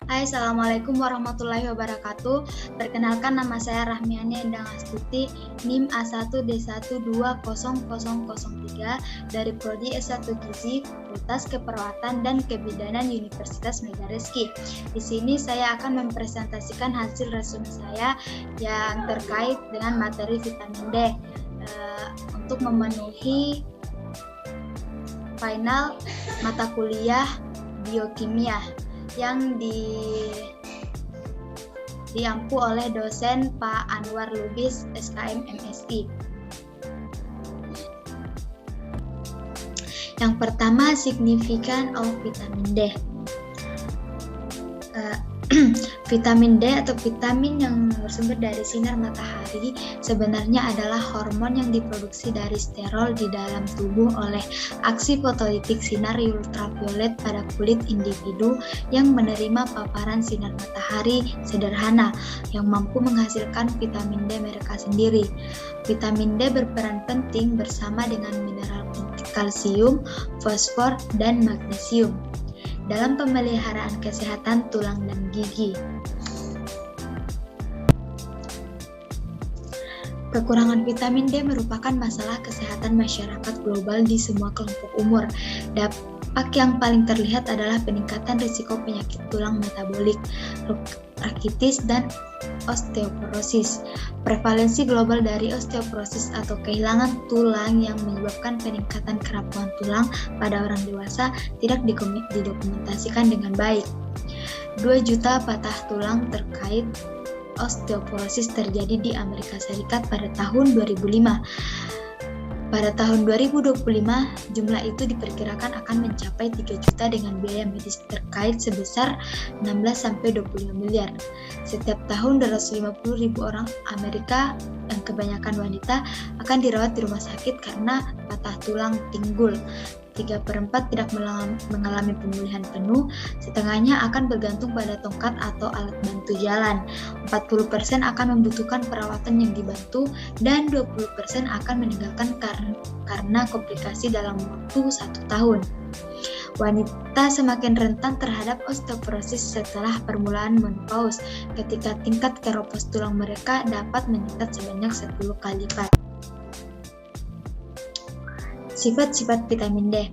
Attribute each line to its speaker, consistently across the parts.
Speaker 1: Hai, Assalamualaikum warahmatullahi wabarakatuh. Perkenalkan, nama saya Rahmiani Endang Astuti, NIM A1D1200003 dari Prodi S1 Gizi, Fakultas Keperawatan dan Kebidanan Universitas Megarizky. Di sini saya akan mempresentasikan hasil resume saya yang terkait dengan materi vitamin D untuk memenuhi final mata kuliah biokimia yang diampu oleh dosen Pak Anwar Lubis, SKM MSI. Yang pertama, signifikan of vitamin D. Vitamin D atau vitamin yang bersumber dari sinar matahari sebenarnya adalah hormon yang diproduksi dari sterol di dalam tubuh oleh aksi fotolitik sinar ultraviolet pada kulit individu yang menerima paparan sinar matahari sederhana yang mampu menghasilkan vitamin D mereka sendiri. Vitamin D berperan penting bersama dengan mineral kalsium, fosfor, dan magnesium dalam pemeliharaan kesehatan tulang dan gigi. Kekurangan vitamin D merupakan masalah kesehatan masyarakat global di semua kelompok umur. Dampak yang paling terlihat adalah peningkatan risiko penyakit tulang metabolik, rakitis, dan osteoporosis. Prevalensi global dari osteoporosis atau kehilangan tulang yang menyebabkan peningkatan kerapuhan tulang pada orang dewasa tidak didokumentasikan dengan baik. 2 juta patah tulang terkait osteoporosis terjadi di Amerika Serikat pada tahun 2005. Pada tahun 2025, jumlah itu diperkirakan akan mencapai 3 juta dengan biaya medis terkait sebesar 16-25 miliar. Setiap tahun 250.000 orang Amerika yang kebanyakan wanita akan dirawat di rumah sakit karena patah tulang pinggul. 3/4 tidak mengalami pemulihan penuh, setengahnya akan bergantung pada tongkat atau alat bantu jalan, 40% akan membutuhkan perawatan yang dibantu, dan 20% akan meninggalkan karena komplikasi dalam waktu 1 tahun. Wanita semakin rentan terhadap osteoporosis setelah permulaan menopause, ketika tingkat keropos tulang mereka dapat meningkat sebanyak 10 kali lipat. Sifat-sifat vitamin D.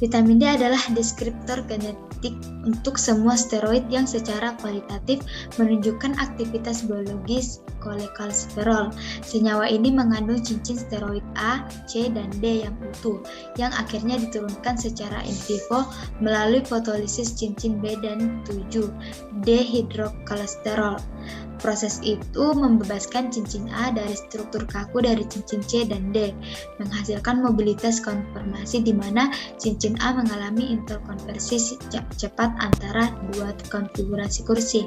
Speaker 1: Vitamin D adalah deskriptor genetik untuk semua steroid yang secara kualitatif menunjukkan aktivitas biologis kolekalsiferol. Senyawa ini mengandung cincin steroid A, C, dan D yang utuh, yang akhirnya diturunkan secara in vivo melalui fotolisis cincin B dan 7 dehidrokolesterol. Proses itu membebaskan cincin A dari struktur kaku dari cincin C dan D, menghasilkan mobilitas konformasi di mana cincin A mengalami interkonversi cepat antara 2 konfigurasi kursi.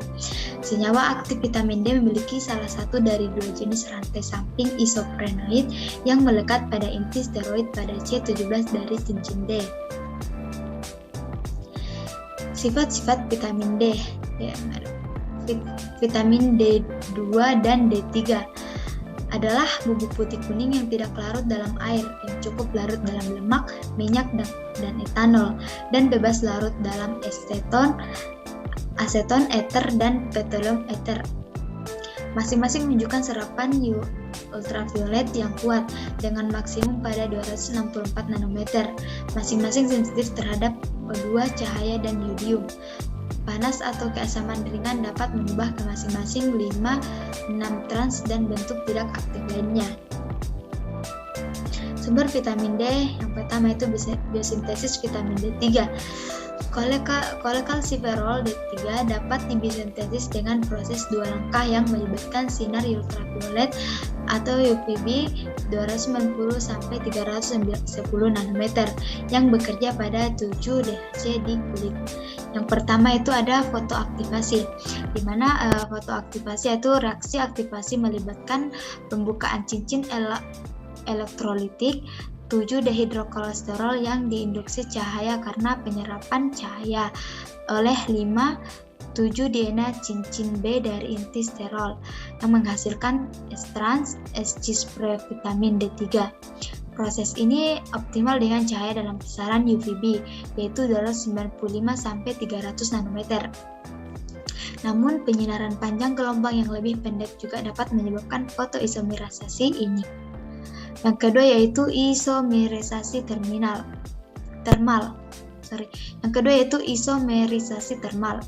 Speaker 1: Senyawa aktif vitamin D memiliki salah satu dari 2 jenis rantai samping isoprenoid yang melekat pada inti steroid pada C17 dari cincin D. Sifat-sifat vitamin D. Vitamin D2 dan D3 adalah bubuk putih kuning yang tidak larut dalam air, yang cukup larut dalam lemak, minyak, dan etanol, dan bebas larut dalam aseton eter, dan petroleum ether. Masing-masing menunjukkan serapan ultraviolet yang kuat dengan maksimum pada 264 nanometer. Masing-masing sensitif terhadap O2, cahaya, dan yodium. Panas atau keasaman ringan dapat mengubah ke masing-masing 5, 6 trans dan bentuk tidak aktif lainnya. Sumber vitamin D yang pertama itu biosintesis vitamin D3. Kolekalsiferol D3 dapat dibisintesis dengan proses 2 langkah yang melibatkan sinar ultraviolet atau UVB 290-310 nanometer yang bekerja pada 7 DHC di kulit. Yang pertama itu ada fotoaktivasi, di mana fotoaktivasi itu reaksi aktivasi melibatkan pembukaan cincin elektrolitik 7 dehidrokolesterol yang diinduksi cahaya karena penyerapan cahaya oleh 5,7 DNA cincin B dari inti sterol yang menghasilkan S-trans, S-cis vitamin D3. Proses ini optimal dengan cahaya dalam kisaran UVB, yaitu 295 sampai 300 nanometer. Namun, penyinaran panjang gelombang yang lebih pendek juga dapat menyebabkan fotoisomerisasi ini. Yang kedua yaitu isomerisasi termal. Yang kedua yaitu isomerisasi termal,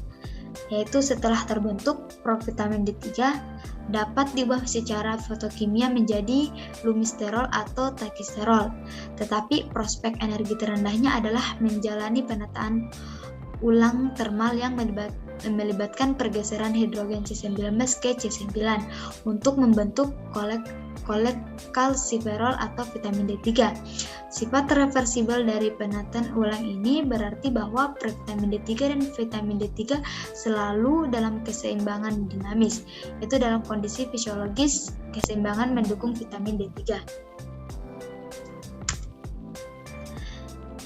Speaker 1: yaitu setelah terbentuk provitamin D3 dapat diubah secara fotokimia menjadi lumisterol atau takisterol. Tetapi prospek energi terendahnya adalah menjalani penataan ulang termal yang melibatkan pergeseran hidrogen C19 ke C9 untuk membentuk kolekalsiferol atau vitamin D3. Sifat reversibel dari penataan ulang ini berarti bahwa vitamin D3 dan vitamin D3 selalu dalam keseimbangan dinamis, yaitu dalam kondisi fisiologis keseimbangan mendukung vitamin D3.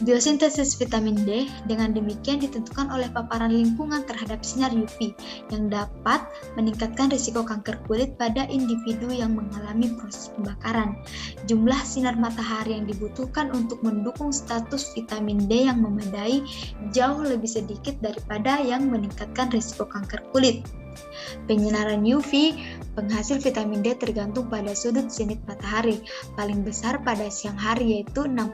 Speaker 1: Biosintesis vitamin D dengan demikian ditentukan oleh paparan lingkungan terhadap sinar UV yang dapat meningkatkan risiko kanker kulit pada individu yang mengalami proses pembakaran. Jumlah sinar matahari yang dibutuhkan untuk mendukung status vitamin D yang memadai jauh lebih sedikit daripada yang meningkatkan risiko kanker kulit. Penyinaran UV penghasil vitamin D tergantung pada sudut zenit matahari. Paling besar pada siang hari yaitu 60%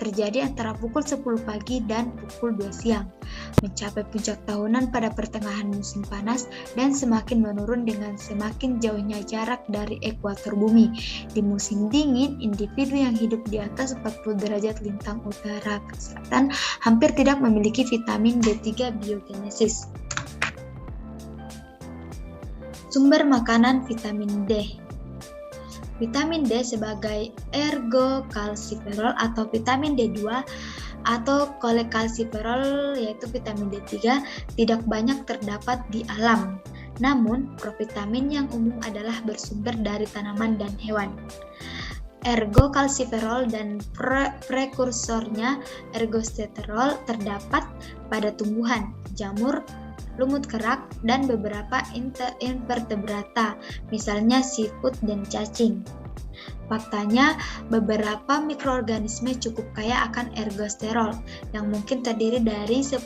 Speaker 1: terjadi antara pukul 10 pagi dan pukul 2 siang. Mencapai puncak tahunan pada pertengahan musim panas dan semakin menurun dengan semakin jauhnya jarak dari ekuator bumi. Di musim dingin, individu yang hidup di atas 40 derajat lintang utara ke selatan hampir tidak memiliki vitamin D3 biogenesis. Sumber makanan vitamin D. Vitamin D sebagai ergokalsiferol atau vitamin D2 atau kolekalsiferol yaitu vitamin D3 tidak banyak terdapat di alam. Namun, provitamin yang umum adalah bersumber dari tanaman dan hewan. Ergokalsiferol dan prekursornya ergosterol terdapat pada tumbuhan, jamur, lumut kerak, dan beberapa invertebrata, misalnya siput dan cacing. Faktanya, beberapa mikroorganisme cukup kaya akan ergosterol, yang mungkin terdiri dari 10%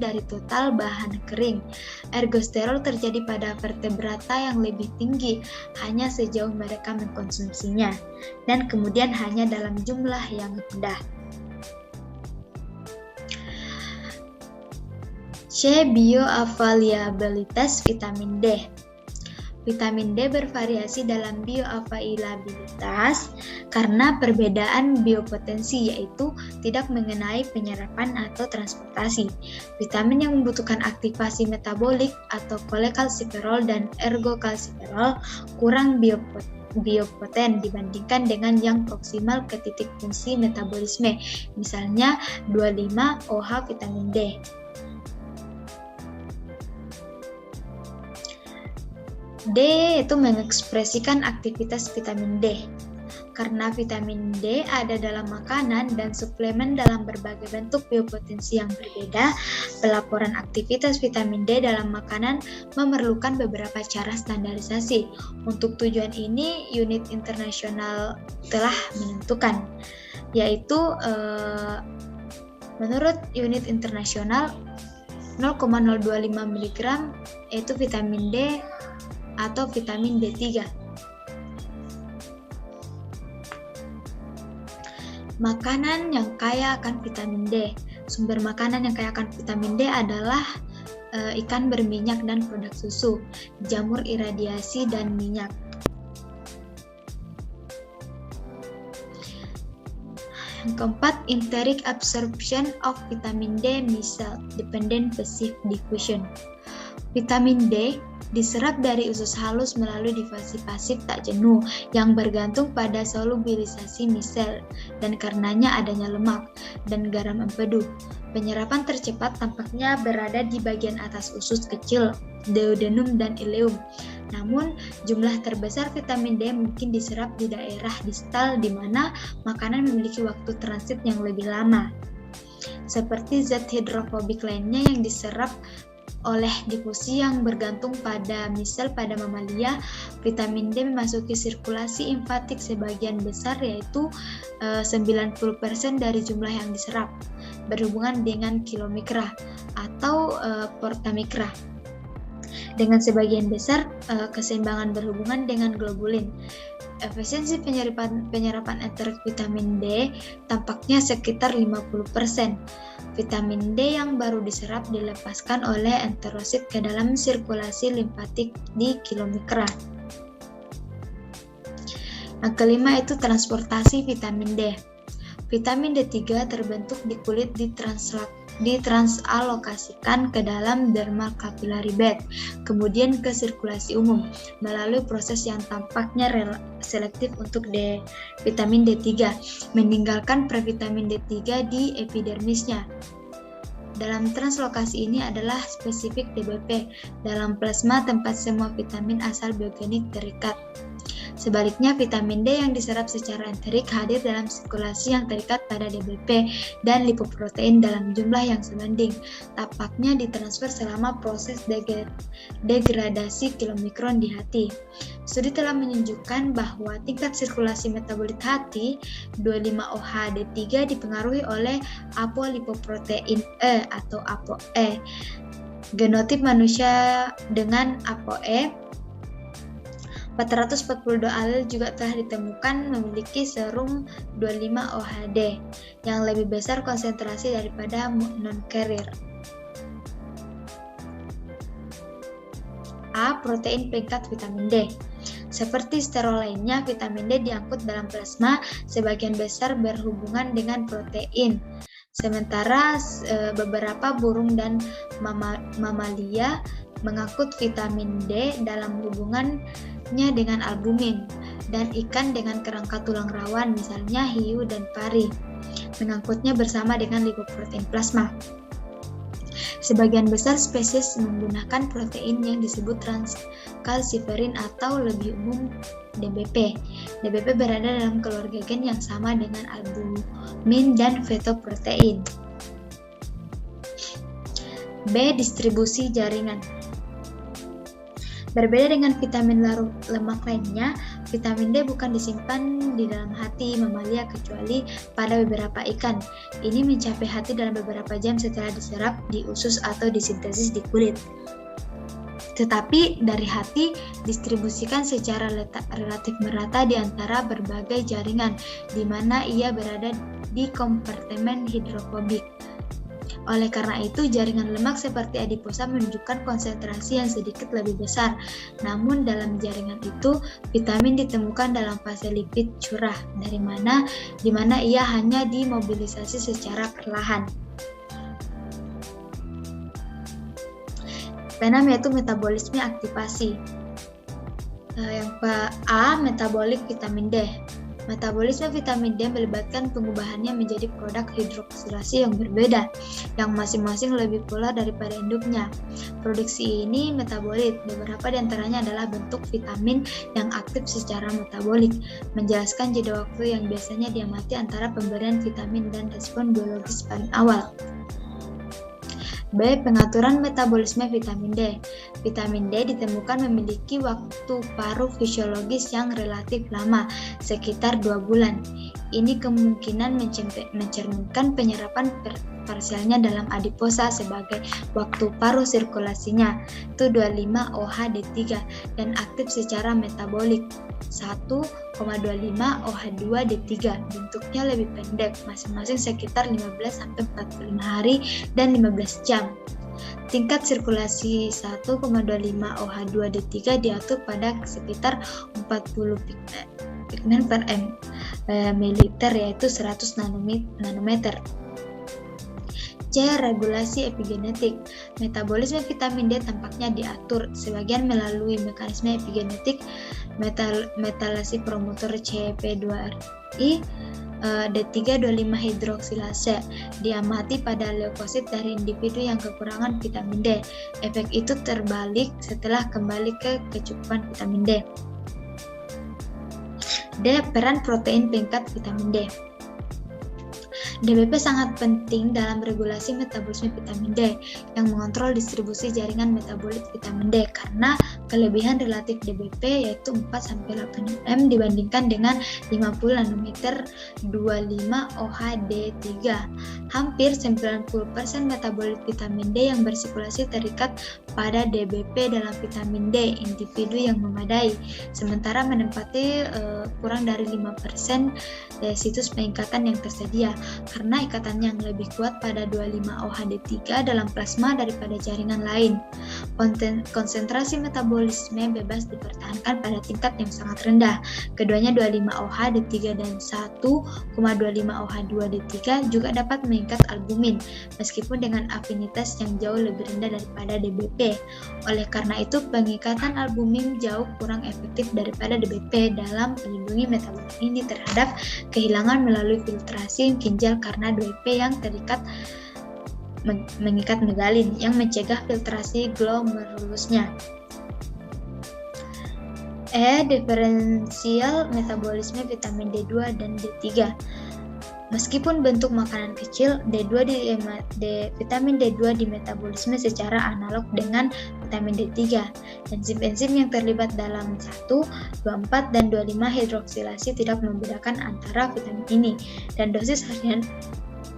Speaker 1: dari total bahan kering. Ergosterol terjadi pada vertebrata yang lebih tinggi, hanya sejauh mereka mengkonsumsinya, dan kemudian hanya dalam jumlah yang rendah. C. Bioavailabilitas vitamin D. Vitamin D bervariasi dalam bioavailabilitas karena perbedaan biopotensi, yaitu tidak mengenai penyerapan atau transportasi. Vitamin yang membutuhkan aktivasi metabolik atau kolekalsiferol dan ergokalsiferol kurang biopoten dibandingkan dengan yang proksimal ke titik fungsi metabolisme, misalnya 25-OH vitamin D. D itu mengekspresikan aktivitas vitamin D. Karena vitamin D ada dalam makanan dan suplemen dalam berbagai bentuk biopotensi yang berbeda, pelaporan aktivitas vitamin D dalam makanan memerlukan beberapa cara standarisasi. Untuk tujuan ini, unit internasional telah menentukan, yaitu menurut unit internasional 0,025 mg yaitu vitamin D atau vitamin D3. Makanan yang kaya akan vitamin D. Sumber makanan yang kaya akan vitamin D adalah ikan berminyak dan produk susu, jamur iradiasi dan minyak. Yang keempat, enteric absorption of vitamin D misal dependent passive diffusion. Vitamin D diserap dari usus halus melalui difasi pasif tak jenuh yang bergantung pada solubilisasi misel dan karenanya adanya lemak dan garam empedu. Penyerapan tercepat tampaknya berada di bagian atas usus kecil, duodenum dan ileum. Namun, jumlah terbesar vitamin D mungkin diserap di daerah distal di mana makanan memiliki waktu transit yang lebih lama. Seperti zat hidrofobik lainnya yang diserap oleh difusi yang bergantung pada misal pada mamalia, vitamin D memasuki sirkulasi limfatik sebagian besar yaitu 90% dari jumlah yang diserap berhubungan dengan kilomikra atau portamikra. Dengan sebagian besar keseimbangan berhubungan dengan globulin. Efisiensi penyerapan enterit vitamin D tampaknya sekitar 50%. Vitamin D yang baru diserap dilepaskan oleh enterosit ke dalam sirkulasi limfatik di kilomikra. Yang kelima itu transportasi vitamin D. Vitamin D3 terbentuk di kulit ditransalokasikan ke dalam dermal capillary bed, kemudian ke sirkulasi umum melalui proses yang tampaknya selektif untuk vitamin D3, meninggalkan previtamin D3 di epidermisnya. Dalam translokasi ini adalah spesifik DBP dalam plasma tempat semua vitamin asal biogenik terikat. Sebaliknya, vitamin D yang diserap secara enterik hadir dalam sirkulasi yang terikat pada DBP dan lipoprotein dalam jumlah yang sebanding. Tampaknya ditransfer selama proses degradasi kilomikron di hati. Studi telah menunjukkan bahwa tingkat sirkulasi metabolit hati 25-OH-D3 dipengaruhi oleh apolipoprotein E atau ApoE. Genotip manusia dengan ApoE 442 alel juga telah ditemukan memiliki serum 25-OH-D yang lebih besar konsentrasi daripada non-carrier. A. Protein peringkat vitamin D. Seperti sterol lainnya, vitamin D diangkut dalam plasma sebagian besar berhubungan dengan protein. Sementara beberapa burung dan mamalia mengangkut vitamin D dalam hubungannya dengan albumin, dan ikan dengan kerangka tulang rawan misalnya hiu dan pari mengangkutnya bersama dengan lipoprotein plasma. Sebagian besar spesies menggunakan protein yang disebut transkalsiferin atau lebih umum DBP. DBP berada dalam keluarga gen yang sama dengan albumin dan fetoprotein. B. Distribusi jaringan. Berbeda dengan vitamin larut lemak lainnya, vitamin D bukan disimpan di dalam hati mamalia kecuali pada beberapa ikan. Ini mencapai hati dalam beberapa jam setelah diserap di usus atau disintesis di kulit. Tetapi dari hati distribusikan secara relatif merata di antara berbagai jaringan, di mana ia berada di kompartemen hidrofobik. Oleh karena itu, jaringan lemak seperti adiposa menunjukkan konsentrasi yang sedikit lebih besar. Namun dalam jaringan itu, vitamin ditemukan dalam fase lipid curah, di mana ia hanya dimobilisasi secara perlahan. Keenam yaitu metabolisme aktivasi. Yang A. Metabolik vitamin D. Metabolisme vitamin D melibatkan pengubahannya menjadi produk hidroksilasi yang berbeda, yang masing-masing lebih polar daripada induknya. Produksi ini metabolit, beberapa di antaranya adalah bentuk vitamin yang aktif secara metabolik, menjelaskan jeda waktu yang biasanya diamati antara pemberian vitamin dan respon biologis paling awal. B. Pengaturan metabolisme vitamin D. Vitamin D ditemukan memiliki waktu paruh fisiologis yang relatif lama, sekitar 2 bulan. Ini kemungkinan mencerminkan penyerapan parsialnya dalam adiposa sebagai waktu paruh sirkulasinya, itu 25-OH-D3, dan aktif secara metabolik, 1,25 OH2-D3. Bentuknya lebih pendek, masing-masing sekitar 15-45 hari dan 15 jam. Tingkat sirkulasi 1,25 OH2-D3 diatur pada sekitar 40 pigmen per mililiter, yaitu 100 nanometer. C. Regulasi epigenetik. Metabolisme vitamin D tampaknya diatur sebagian melalui mekanisme epigenetik metalasi promotor CP2RI D325 hidroksilase diamati pada leukosit dari individu yang kekurangan vitamin D. Efek itu terbalik setelah kembali ke kecukupan vitamin D. D. Peran protein peringkat vitamin D. DBP sangat penting dalam regulasi metabolisme vitamin D yang mengontrol distribusi jaringan metabolit vitamin D karena kelebihan relatif DBP yaitu 4-8 m dibandingkan dengan 50 nanometer 25-OH-D3. Hampir 90% metabolit vitamin D yang bersirkulasi terikat pada DBP dalam vitamin D individu yang memadai, sementara menempati kurang dari 5% dari situs pengikatan yang tersedia karena ikatan yang lebih kuat pada 25-OH-D3 dalam plasma daripada jaringan lain. Konsentrasi metabolisme bebas dipertahankan pada tingkat yang sangat rendah. Keduanya 25-OH-D3 dan 1,25-OH2-D3 juga dapat mengikat albumin, meskipun dengan afinitas yang jauh lebih rendah daripada DBP. Oleh karena itu, pengikatan albumin jauh kurang efektif daripada DBP dalam melindungi metabolit ini terhadap kehilangan melalui filtrasi ginjal karena DBP yang terikat mengikat megalin yang mencegah filtrasi glomerulusnya. Diferensial metabolisme vitamin D2 dan D3. Meskipun bentuk makanan kecil, vitamin D2 dimetabolisme secara analog dengan vitamin D3. Enzim-enzim yang terlibat dalam 1, 24, dan 25 hidroksilasi tidak membedakan antara vitamin ini, dan dosis harian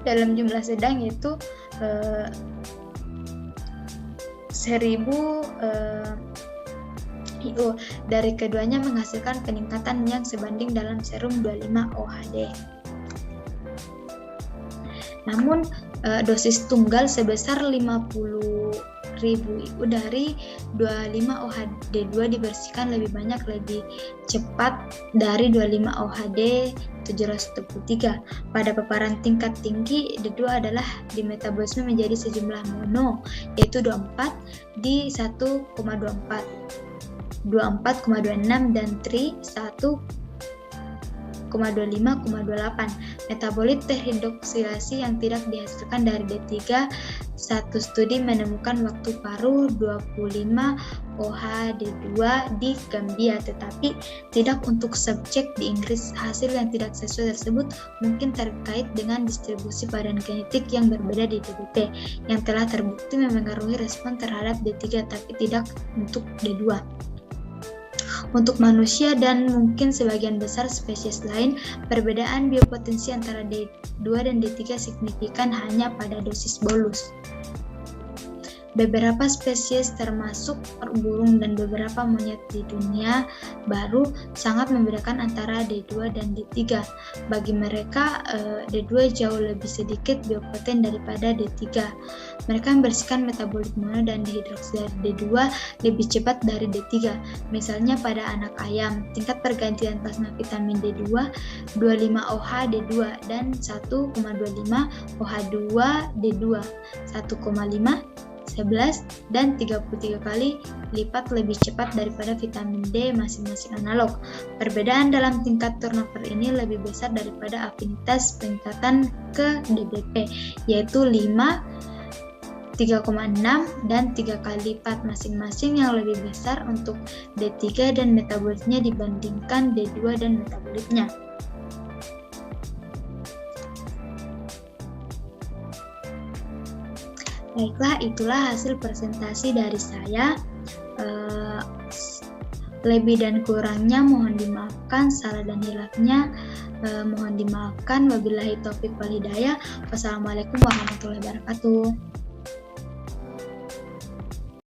Speaker 1: dalam jumlah sedang yaitu 1000 IU dari keduanya menghasilkan peningkatan yang sebanding dalam serum 25-OH-D. Namun dosis tunggal sebesar 50.000 IU dari 25-OH-D2 dibersihkan lebih banyak lebih cepat dari 25-OH-D 773. Pada paparan tingkat tinggi, D2 adalah dimetabolisme menjadi sejumlah mono, yaitu 24 di 1,24, 24,26 dan tri 1,25,28. Metabolit terhidroksilasi yang tidak dihasilkan dari D3. Satu studi menemukan waktu paruh 25-OH-D2 di Gambia, tetapi tidak untuk subjek di Inggris. Hasil yang tidak sesuai tersebut mungkin terkait dengan distribusi badan genetik yang berbeda di DBP, yang telah terbukti memengaruhi respon terhadap D3, tapi tidak untuk D2. Untuk manusia dan mungkin sebagian besar spesies lain, perbedaan biopotensi antara D2 dan D3 signifikan hanya pada dosis bolus. Beberapa spesies termasuk burung dan beberapa monyet di dunia baru sangat membedakan antara D2 dan D3. Bagi mereka, D2 jauh lebih sedikit biopoten daripada D3. Mereka membersihkan metabolit mono dan dihidroksilasi D2 lebih cepat dari D3. Misalnya pada anak ayam, tingkat pergantian plasma vitamin D2 25-OH-D2 dan 1,25-OH2-D2 1,5, 11 dan 33 kali lipat lebih cepat daripada vitamin D masing-masing analog. Perbedaan dalam tingkat turnover ini lebih besar daripada afinitas pengikatan ke DBP, yaitu 5, 3,6 dan 3 kali lipat masing-masing, yang lebih besar untuk D3 dan metabolitnya dibandingkan D2 dan metabolitnya. Baiklah, itulah hasil presentasi dari saya. Lebih dan kurangnya mohon dimaafkan, salah dan hilafnya mohon dimaafkan. Wabillahi taufiq wal hidayah. Wassalamualaikum warahmatullahi wabarakatuh.